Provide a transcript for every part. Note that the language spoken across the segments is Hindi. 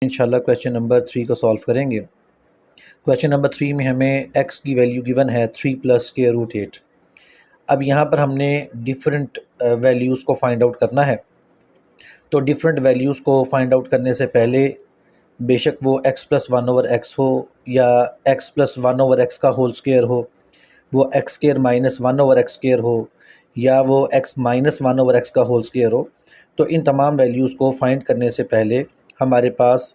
इंशाल्लाह क्वेश्चन नंबर 3 को सॉल्व करेंगे। क्वेश्चन नंबर 3 में हमें x की वैल्यू गिवन है 3 प्लस स्क्वायर रूट 8। अब यहाँ पर हमने डिफरेंट वैल्यूज़ को फाइंड आउट करना है। तो डिफरेंट वैल्यूज़ को फाइंड आउट करने से पहले बेशक वो x प्लस 1 ओवर एक्स हो या x प्लस 1 ओवर एक्स का होल स्क्वायर हो, वो x square minus 1 over x square हो, या वो x माइनस 1 ओवर एक्स का होल स्क्वायर हो, तो इन तमाम वैल्यूज़ को फाइंड करने से पहले हमारे पास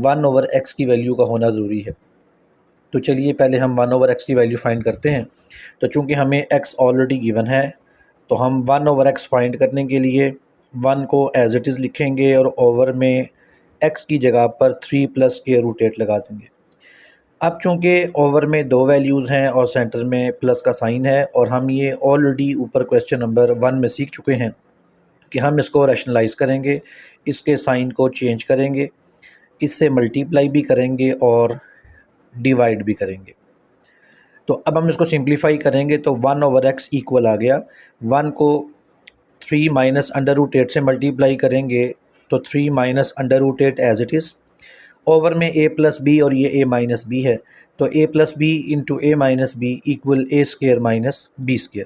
1 ओवर एक्स की वैल्यू का होना ज़रूरी है। तो चलिए पहले हम 1 ओवर एक्स की वैल्यू फाइंड करते हैं। तो चूंकि हमें x ऑलरेडी गिवन है, तो हम 1 ओवर एक्स फाइंड करने के लिए 1 को एज इट इज़ लिखेंगे और ओवर में x की जगह पर 3 प्लस स्क्वायर रूट 8 लगा देंगे। अब चूंकि ओवर में दो वैल्यूज़ हैं और सेंटर में प्लस का साइन है, और हम ये ऑलरेडी ऊपर क्वेश्चन नंबर 1 में सीख चुके हैं कि हम इसको रैशनलाइज़ करेंगे, इसके साइन को चेंज करेंगे, इससे मल्टीप्लाई भी करेंगे और डिवाइड भी करेंगे। तो अब हम इसको सिंप्लीफाई करेंगे तो 1 ओवर एक्स इक्वल आ गया। 1 को 3 माइनस अंडर रूट 8 से मल्टीप्लाई करेंगे तो 3 minus under root 8 as it is. Over में a प्लस बी और ये a माइनस बी है, तो a plus B into A minus B equal A square minus B square.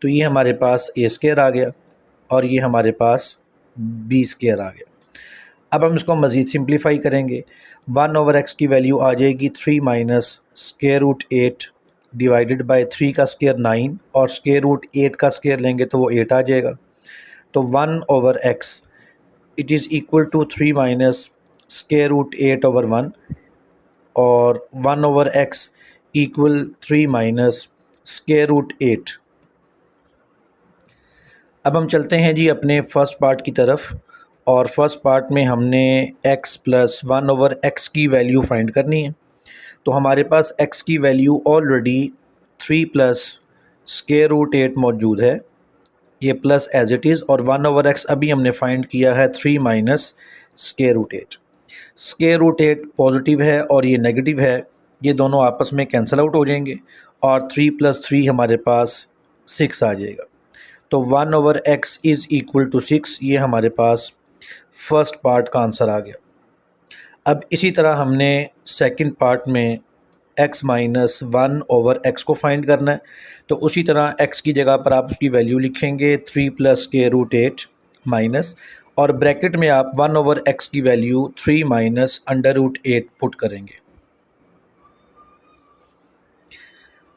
तो ये हमारे पास a स्क्र आ गया और ये हमारे पास b स्क्र आ गया। अब हम इसको मज़ीद सिंप्लीफाई करेंगे। 1 ओवर एक्स की वैल्यू आ जाएगी 3 minus square root 8 divided by 3 का स्क्वायर 9, और स्क्वायर रूट 8 का स्क्वायर लेंगे तो वो 8 आ जाएगा। तो 1 over x it is equal to 3 minus square root 8 over 1, और 1 over x equal 3 minus square root 8। अब हम चलते हैं जी अपने फ़र्स्ट पार्ट की तरफ, और फर्स्ट पार्ट में हमने x प्लस 1 ओवर एक्स की वैल्यू फाइंड करनी है। तो हमारे पास x की वैल्यू ऑलरेडी 3 प्लस स्क्वायर रूट 8 मौजूद है, ये प्लस एज इट इज़, और 1 ओवर एक्स अभी हमने फाइंड किया है 3 minus square root 8। Square root 8 positive है और ये नेगेटिव है, ये दोनों आपस में कैंसिल आउट हो जाएंगे और 3 प्लस 3 हमारे पास 6 आ जाएगा। तो 1 over x is equal to 6, ये हमारे पास फर्स्ट पार्ट का आंसर आ गया। अब इसी तरह हमने सेकंड पार्ट में x माइनस 1 ओवर एक्स को फाइंड करना है। तो उसी तरह x की जगह पर आप उसकी वैल्यू लिखेंगे 3 प्लस स्क्वायर रूट 8 माइनस, और ब्रैकेट में आप 1 ओवर एक्स की value 3 minus under root 8 put करेंगे।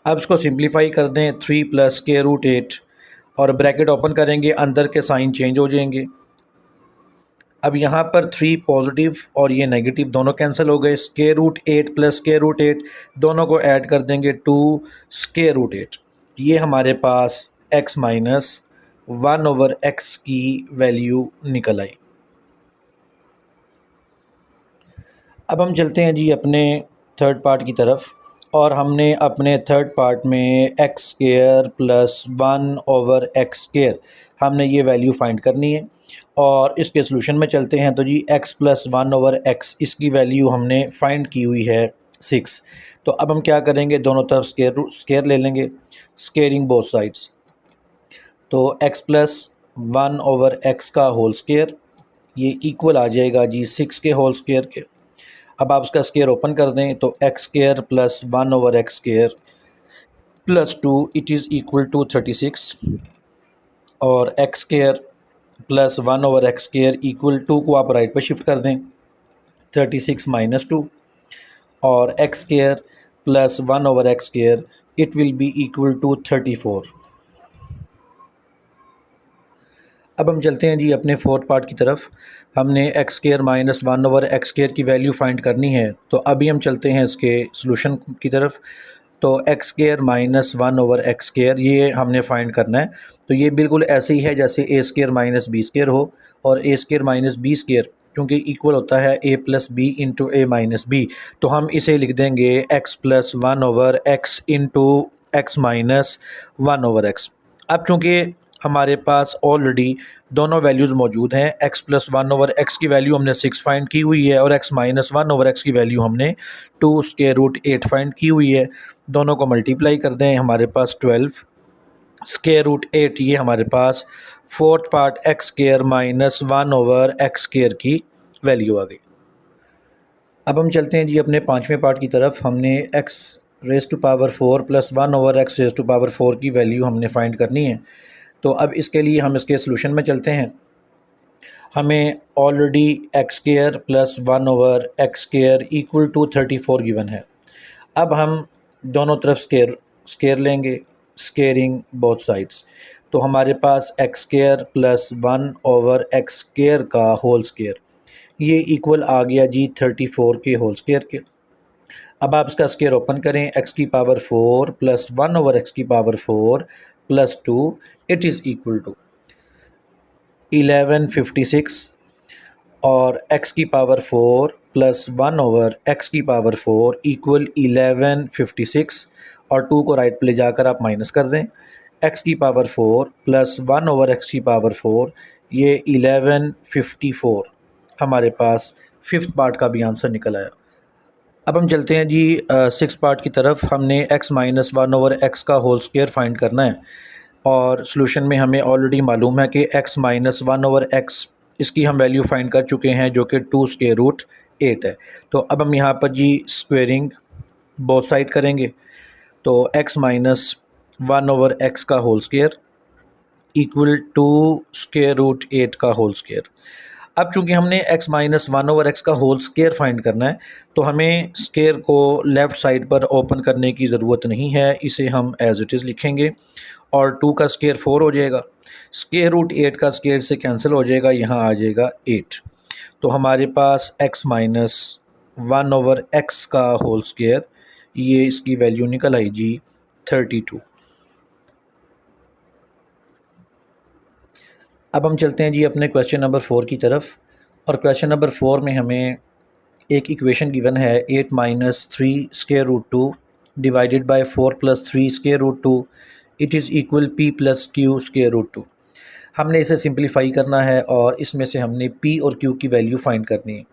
अब इसको सिंप्लीफाई कर दें, 3 प्लस स्क्वायर रूट 8 और ब्रैकेट ओपन करेंगे, अंदर के साइन चेंज हो जाएंगे। अब यहाँ पर 3 पॉजिटिव और ये नेगेटिव दोनों कैंसिल हो गए। Square root 8 plus square root 8 दोनों को ऐड कर देंगे 2 स्क्वायर रूट 8। ये हमारे पास x माइनस 1 ओवर एक्स की वैल्यू निकल आई। अब हम चलते हैं जी अपने थर्ड पार्ट की तरफ, और हमने अपने थर्ड पार्ट में x square plus 1 over x square हमने ये वैल्यू फाइंड करनी है, और इसके सोल्यूशन में चलते हैं। तो जी x प्लस 1 ओवर एक्स इसकी वैल्यू हमने फाइंड की हुई है 6। तो अब हम क्या करेंगे, दोनों तरफ स्क्वायर ले लेंगे, स्क्वेयरिंग बोथ साइड्स। तो x प्लस 1 ओवर एक्स का होल स्क्वायर ये इक्वल आ जाएगा जी 6 के होल स्क्वायर के। अब आप इसका स्क्वायर ओपन कर दें तो x square plus 1 over x square plus 2 it is equal to 36, और x square plus 1 over x square equal 2 को आप राइट पर शिफ्ट कर दें 36 माइनस 2, और x square plus 1 over x square it will be equal to 34। अब हम चलते हैं जी अपने फोर्थ पार्ट की तरफ। हमने x square minus 1 over x square की वैल्यू फाइंड करनी है, तो अभी हम चलते हैं इसके सॉल्यूशन की तरफ। तो x square minus 1 over x square ये हमने फाइंड करना है। तो ये बिल्कुल ऐसे ही है जैसे ए स्क्वायर माइनस बी स्क्वायर हो, और ए स्क्वायर माइनस बी स्क्वायर क्योंकि इक्वल होता है ए plus B into A minus B, तो हम इसे लिख देंगे x plus 1 over x into x minus 1 over x. अब चूँकि हमारे पास ऑलरेडी दोनों वैल्यूज़ मौजूद हैं, x प्लस 1 ओवर एक्स की वैल्यू हमने 6 फाइंड की हुई है, और x माइनस 1 ओवर एक्स की वैल्यू हमने 2 स्क्वायर रूट 8 फाइंड की हुई है। दोनों को मल्टीप्लाई कर दें, हमारे पास 12 स्क्वायर रूट 8, ये हमारे पास fourth part X square minus 1 over x square की वैल्यू आ गई। अब हम चलते हैं जी अपने पाँचवें पार्ट की तरफ। हमने x raise to power 4 plus 1 over x raise to power 4 की वैल्यू हमने फाइंड करनी है। तो अब इसके लिए हम इसके सॉल्यूशन में चलते हैं। हमें already x square plus 1 over x square equal to 34 given है। अब हम दोनों तरफ स्क्वायर लेंगे, स्क्वेयरिंग बोथ साइड्स। तो हमारे पास X square plus 1 over x square का होल स्क्वायर, ये इक्वल आ गया जी 34 के होल स्क्वायर के। अब आप इसका स्क्वायर ओपन करें, एक्स की पावर 4 प्लस 1 ओवर एक्स की power 4 plus 2, it is equal to 1156 और x की पावर 4 प्लस 1 ओवर x की पावर 4 इक्वल 1156 और 2 को राइट पे ले जाकर आप माइनस कर दें। x की पावर 4 प्लस 1 ओवर x की पावर 4, ये 1154 हमारे पास फिफ्थ पार्ट का भी आंसर निकल आया। अब हम चलते हैं जी सिक्स पार्ट की तरफ। हमने x माइनस 1 ओवर x का होल स्क्वायर फाइंड करना है और सॉल्यूशन में हमें ऑलरेडी मालूम है कि x माइनस 1 ओवर x, इसकी हम वैल्यू फाइंड कर चुके हैं जो कि 2 स्क्वायर रूट 8 है। तो अब हम यहाँ पर जी स्क्वेयरिंग बोथ साइड करेंगे। तो x माइनस 1 ओवर x का whole square equal to square root 8 का होल स्क्वायर। अब चूंकि हमने x माइनस 1 ओवर एक्स का होल स्क्वायर फाइंड करना है, तो हमें स्क्वायर को लेफ़्ट साइड पर ओपन करने की ज़रूरत नहीं है, इसे हम एज इट इज़ लिखेंगे और 2 का स्क्वायर 4 हो जाएगा, स्क्वायर रूट 8 का स्क्वायर से कैंसिल हो जाएगा, यहाँ आ जाएगा 8। तो हमारे पास x माइनस 1 ओवर एक्स का होल स्क्वायर, ये इसकी वैल्यू निकल आई जी 32। अब हम चलते हैं जी अपने क्वेश्चन नंबर 4 की तरफ और क्वेश्चन नंबर 4 में हमें एक इक्वेशन गिवन है 8 minus 3 square root 2 divided by 4 plus 3 square root 2, it is equal p plus q square root 2। हमने इसे सिंप्लीफाई करना है और इसमें से हमने p और q की वैल्यू फाइंड करनी है।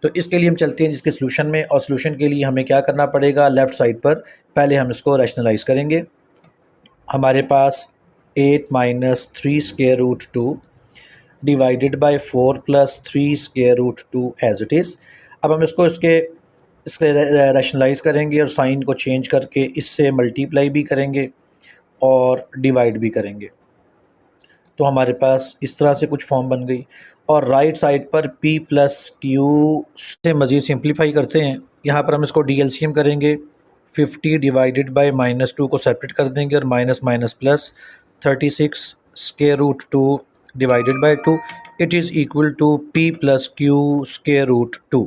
तो इसके लिए हम चलते हैं जिसके सॉल्यूशन में, और सॉल्यूशन के लिए हमें क्या करना पड़ेगा, लेफ़्ट साइड पर पहले हम इसको रैशनलाइज करेंगे। हमारे पास 8 minus 3 square root 2 divided by 4 plus 3 square root 2 as it is. अब हम इसके रैशनलाइज करेंगे और साइन को चेंज करके इससे मल्टीप्लाई भी करेंगे और डिवाइड भी करेंगे। तो हमारे पास इस तरह से कुछ फॉर्म बन गई। और राइट साइड पर p प्लस क्यू से मज़ीद सिंप्लीफाई करते हैं। यहाँ पर हम इसको DLCM करेंगे, 50 डिवाइडेड बाय माइनस 2 को सेपरेट कर देंगे और minus minus plus 36 square root 2 divided by 2, it is equal to p plus Q square root 2।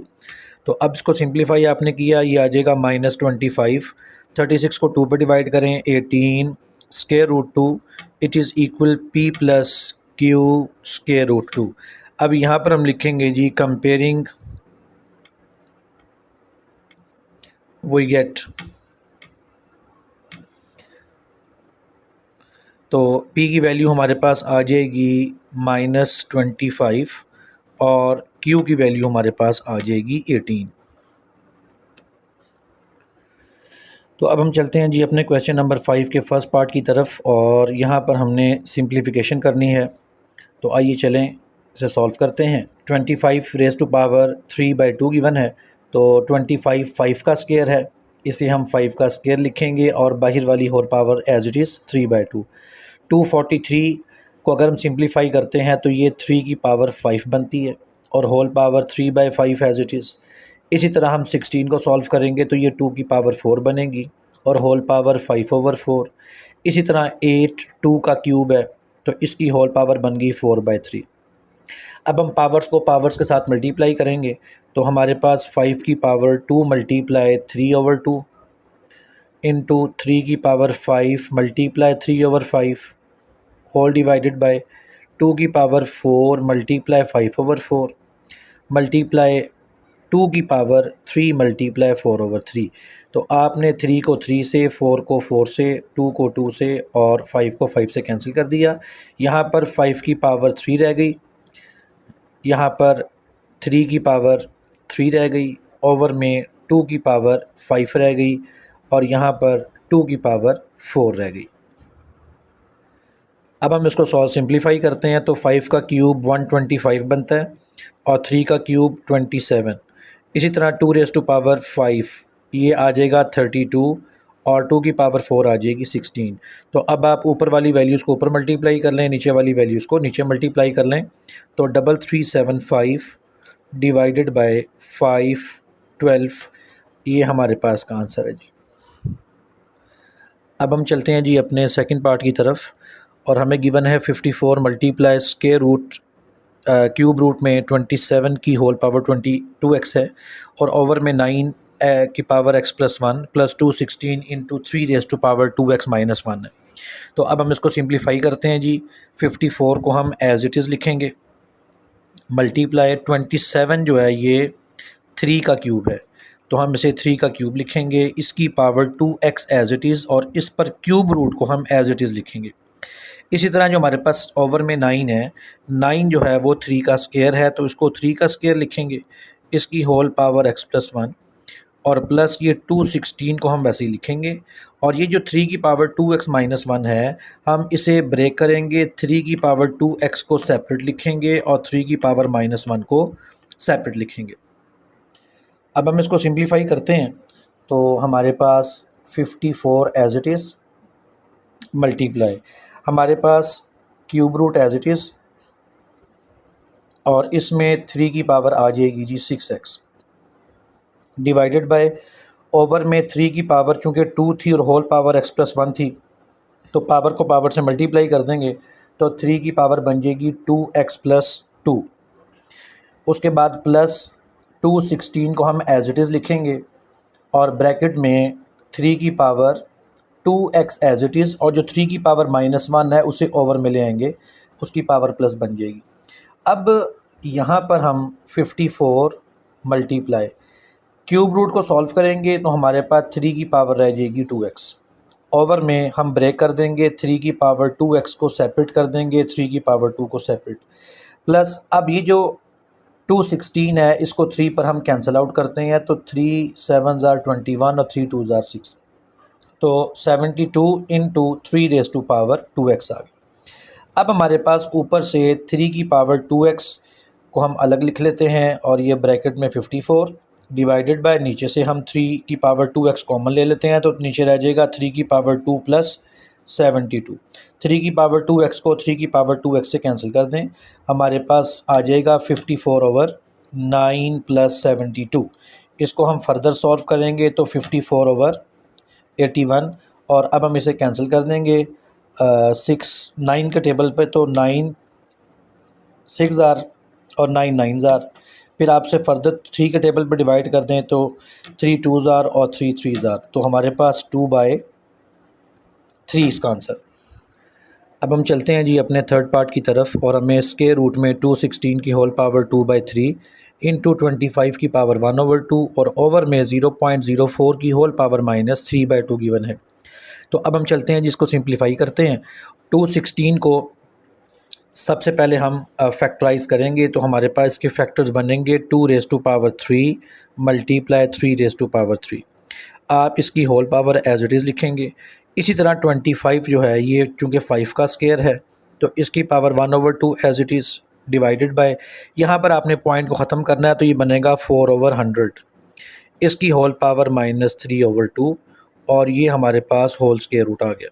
तो अब इसको सिंप्लीफाई आपने किया, ये आ जाएगा माइनस 25, 36 को 2 पे डिवाइड करें 18 square root 2, it is equal p plus Q square root 2। अब यहाँ पर हम लिखेंगे जी कंपेयरिंग वी गेट, तो p की वैल्यू हमारे पास आ जाएगी -25 और q की वैल्यू हमारे पास आ जाएगी 18। तो अब हम चलते हैं जी अपने क्वेश्चन नंबर 5 के फर्स्ट पार्ट की तरफ और यहाँ पर हमने सिंप्लीफिकेशन करनी है। तो आइए चलें इसे सॉल्व करते हैं। 25 रेज़ टू पावर 3/2 गिवन है, तो 25 5 का स्क्वायर है, इसे हम 5 का स्क्वायर लिखेंगे और बाहर वाली whole power as it is 3/2। 243 को अगर हम सिंप्लीफाई करते हैं तो ये 3 की पावर 5 बनती है और whole power 3/5 as it is. इसी तरह हम 16 को सॉल्व करेंगे तो ये 2 की पावर 4 बनेगी और होल पावर 5/4। इसी तरह 8 2 का क्यूब है, तो इसकी होल पावर बन गई 4/3। अब हम पावर्स को पावर्स के साथ मल्टीप्लाई करेंगे, तो हमारे पास 5 की पावर 2 मल्टीप्लाई 3/2 इंटू 3 की power 5 multiply 3/5 whole divided by 2 की पावर 4 मल्टीप्लाई 5/4 मल्टीप्लाई 2 की पावर 3 मल्टीप्लाई 4/3। तो आपने 3 को 3 से, 4 को 4 से, 2 को 2 से और 5 को 5 से कैंसिल कर दिया। यहाँ पर 5 की पावर 3 रह गई, यहाँ पर 3 की पावर 3 रह गई, ओवर में 2 की पावर 5 रह गई और यहाँ पर 2 की पावर 4 रह गई। अब हम इसको सॉल्व सिंप्लीफाई करते हैं, तो 5 का क्यूब 125 बनता है और 3 का क्यूब 27, इसी तरह 2⁵ ये आ जाएगा 32 और 2 की पावर 4 आ जाएगी 16। तो अब आप ऊपर वाली वैल्यूज़ को ऊपर मल्टीप्लाई कर लें, नीचे वाली वैल्यूज़ को नीचे मल्टीप्लाई कर लें। तो 3375 डिवाइडेड बाय 512 ये हमारे पास का आंसर है जी। अब हम चलते हैं जी अपने सेकंड पार्ट की तरफ, और हमें गिवन है 54 multiply square root cube root में 27 की होल पावर 22x है, और ओवर में 9 की power x plus 1 plus 216 into 3⁻²x-1 है। तो अब हम इसको सिंप्लीफाई करते हैं जी। 54 को हम एज इट इज़ लिखेंगे, मल्टीप्लाई 27 जो है ये 3 का क्यूब है, तो हम इसे 3 का क्यूब लिखेंगे, इसकी power 2x as it is, और इस पर क्यूब रूट को हम एज इट इज़ लिखेंगे। इसी तरह जो हमारे पास ओवर में 9 है, 9 जो है वो 3 का स्क्वायर है, तो इसको 3 का स्क्वायर लिखेंगे, इसकी होल पावर x प्लस 1, और प्लस ये 216 को हम वैसे ही लिखेंगे, और ये जो 3 की पावर 2x-1 है, हम इसे ब्रेक करेंगे, 3 की पावर 2x को सेपरेट लिखेंगे और 3 की पावर -1 को सेपरेट लिखेंगे। अब हम इसको सिंप्लीफाई करते हैं, तो हमारे पास 54 एज इट इज़ मल्टीप्लाई हमारे पास cube root as it is, और इसमें 3 की पावर आ जाएगी जी 6x, डिवाइडेड बाय ओवर में 3 की पावर चूँकि 2 थी और होल पावर x प्लस 1 थी, तो पावर को पावर से मल्टीप्लाई कर देंगे, तो 3 की पावर बन जाएगी 2x प्लस 2। उसके बाद प्लस 216 को हम एज इट इज़ लिखेंगे, और ब्रैकेट में 3 की power 2x as it is, और जो 3 की पावर -1 है उसे ओवर में ले आएंगे, उसकी पावर प्लस बन जाएगी। अब यहाँ पर हम 54 मल्टीप्लाई क्यूब रूट को सॉल्व करेंगे, तो हमारे पास 3 की पावर रह जाएगी 2x, ओवर में हम ब्रेक कर देंगे, 3 की पावर 2x को सेपरेट कर देंगे, 3 की पावर 2 को सेपरेट, प्लस अब ये जो 216 है इसको 3 पर हम कैंसिल आउट करते हैं, तो 3 7s are 21 और 3 2s are 6, तो 72 इंटू 3⁻²x आ गई। अब हमारे पास ऊपर से 3 की पावर 2x को हम अलग लिख लेते हैं, और ये ब्रैकेट में 54 डिवाइडेड बाय, नीचे से हम 3 की पावर 2x कॉमन ले लेते हैं, तो नीचे रह जाएगा 3 की पावर 2 प्लस 72। 3 की पावर 2x को 3 की पावर 2x से कैंसिल कर दें, हमारे पास आ जाएगा 54/9 प्लस 72। इसको हम फर्दर सॉल्व करेंगे, तो 54/81, और अब हम इसे कैंसिल कर देंगे 9 के टेबल पे, तो 9 6 आर और 9 9 आर, फिर आपसे फर्दर 3 के टेबल पे डिवाइड कर दें, तो 3 2s आर और 3 3s आर, तो हमारे पास 2/3 इसका आंसर। अब हम चलते हैं जी अपने थर्ड पार्ट की तरफ, और हमें स्क्वायर रूट में 216 की होल पावर 2/3 इंटू 25 की पावर 1/2 और ओवर में 0.04 की होल पावर -3/2 गिवन है। तो अब हम चलते हैं जिसको सिंप्लीफाई करते हैं। 216 को सबसे पहले हम फैक्टराइज़ करेंगे, तो हमारे पास इसके फैक्टर्स बनेंगे 2⁻³ मल्टीप्लाई 3⁻³ आप इसकी whole power as it is लिखेंगे। इसी तरह 25 जो है ये चूँकि 5 का स्क्वायर है, तो इसकी power 1/2 as it is divided by, यहाँ पर आपने पॉइंट को ख़त्म करना है, तो ये बनेगा 4/100, इसकी होल पावर -3/2, और ये हमारे पास होल स्क्वायर रूट आ गया।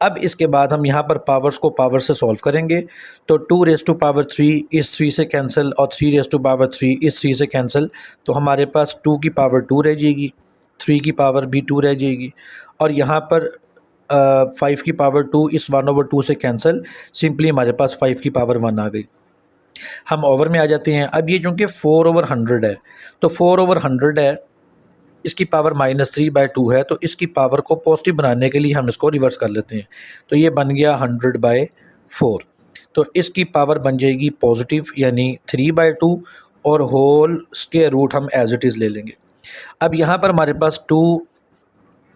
अब इसके बाद हम यहाँ पर पावर्स को पावर से सॉल्व करेंगे, तो 2⁻³ इस 3 से कैंसिल और 3⁻³ इस 3 से कैंसिल, तो हमारे पास 2 की पावर 2 रह जाएगी, 3 की पावर भी 2 रह जाएगी, और यहाँ पर 5 की पावर 2 इस 1/2 से कैंसिल, सिंपली हमारे पास 5 की पावर 1 आ गई। हम ओवर में आ जाते हैं। अब ये चूँकि 4/100 है, तो 4/100 है, इसकी पावर -3/2 है, तो इसकी पावर को पॉजिटिव बनाने के लिए हम इसको रिवर्स कर लेते हैं, तो ये बन गया 100/4, तो इसकी पावर बन जाएगी पॉजिटिव यानी 3/2, और होल स्क्वायर रूट हम एज इट इज़ ले लेंगे। अब यहाँ पर हमारे पास 2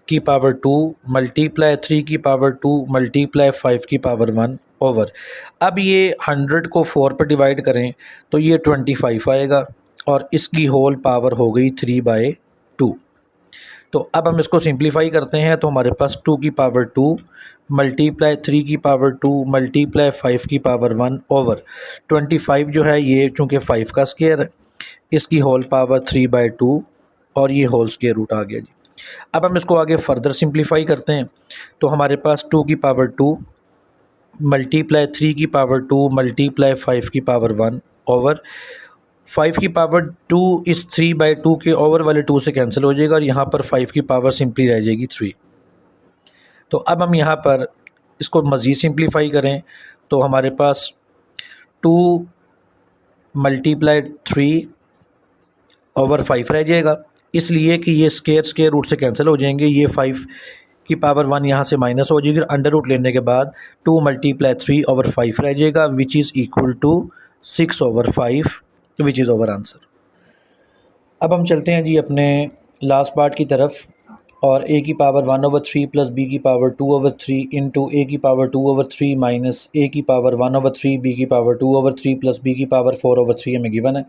की पावर 2 मल्टीप्लाई 3 की पावर 2 मल्टीप्लाई 5 की पावर 1 ओवर, अब ये 100 को 4 पर डिवाइड करें, तो ये 25 आएगा, और इसकी होल पावर हो गई 3/2। तो अब हम इसको सिंप्लीफाई करते हैं, तो हमारे पास 2 की पावर 2 मल्टीप्लाई 3 की पावर 2 मल्टीप्लाई 5 की पावर 1 ओवर 25 जो है ये चूँकि 5 का स्क्वायर है, इसकी होल पावर 3/2 और ये होल स्क्वायर रूट आ गया जी। अब हम इसको आगे फर्दर सिंप्लीफाई करते हैं तो हमारे पास 2 की पावर 2 मल्टीप्लाई 3 की पावर 2 मल्टीप्लाई 5 की पावर 1 ओवर 5 की पावर 2 इस 3/2 के ओवर वाले 2 से कैंसिल हो जाएगा और यहाँ पर 5 की पावर सिंपली रह जाएगी 3। तो अब हम यहाँ पर इसको मज़ीद सिंप्लीफाई करें तो हमारे पास 2 मल्टीप्लाई 3 ओवर 5 रह जाएगा, इसलिए कि ये स्केयर रूट से कैंसिल हो जाएंगे। ये 5 की पावर 1 यहाँ से माइनस हो जाएगी, अंडर रूट लेने के बाद 2 मल्टीप्लाई 3 ओवर 5 रह जाएगा which is equal to 6 over 5 which is over answer. अब हम चलते हैं जी अपने लास्ट पार्ट की तरफ और a की पावर 1/3 प्लस b की पावर 2/3 इंटू a की पावर 2/3 माइनस a की पावर 1/3 b की पावर 2/3 प्लस b की पावर 4/3 हमें गिवन है।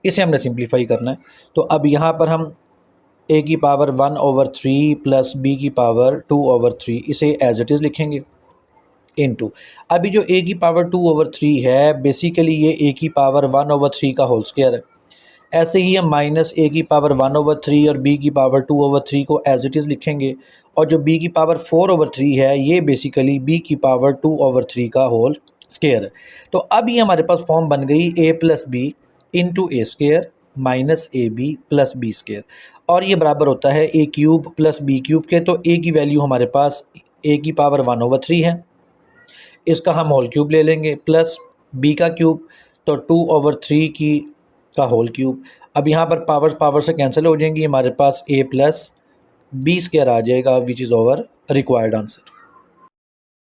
इसे हमने सिंप्लीफाई करना है। तो अब यहाँ पर हम a की पावर 1/3 प्लस b की पावर 2/3 इसे एज इट इज़ लिखेंगे इनटू अभी जो a की पावर 2/3 है बेसिकली ये a की पावर 1/3 का होल स्क्वायर है। ऐसे ही हम माइनस a की पावर 1/3 और b की पावर 2/3 को एज इट इज़ लिखेंगे और जो b की पावर 4/3 है ये बेसिकली b की पावर 2/3 का होल स्क्वायर है। तो अब ये हमारे पास फॉर्म बन गई a plus B into A square minus A B plus B square और ये बराबर होता है a cube plus b cube के। तो a की वैल्यू हमारे पास a की पावर 1/3 है, इसका हम होल क्यूब ले लेंगे प्लस b का क्यूब तो 2/3 की का होल क्यूब। अब यहाँ पर पावर से कैंसिल हो जाएंगी, हमारे पास a प्लस बी स्क्वायर आ जाएगा which is over required answer.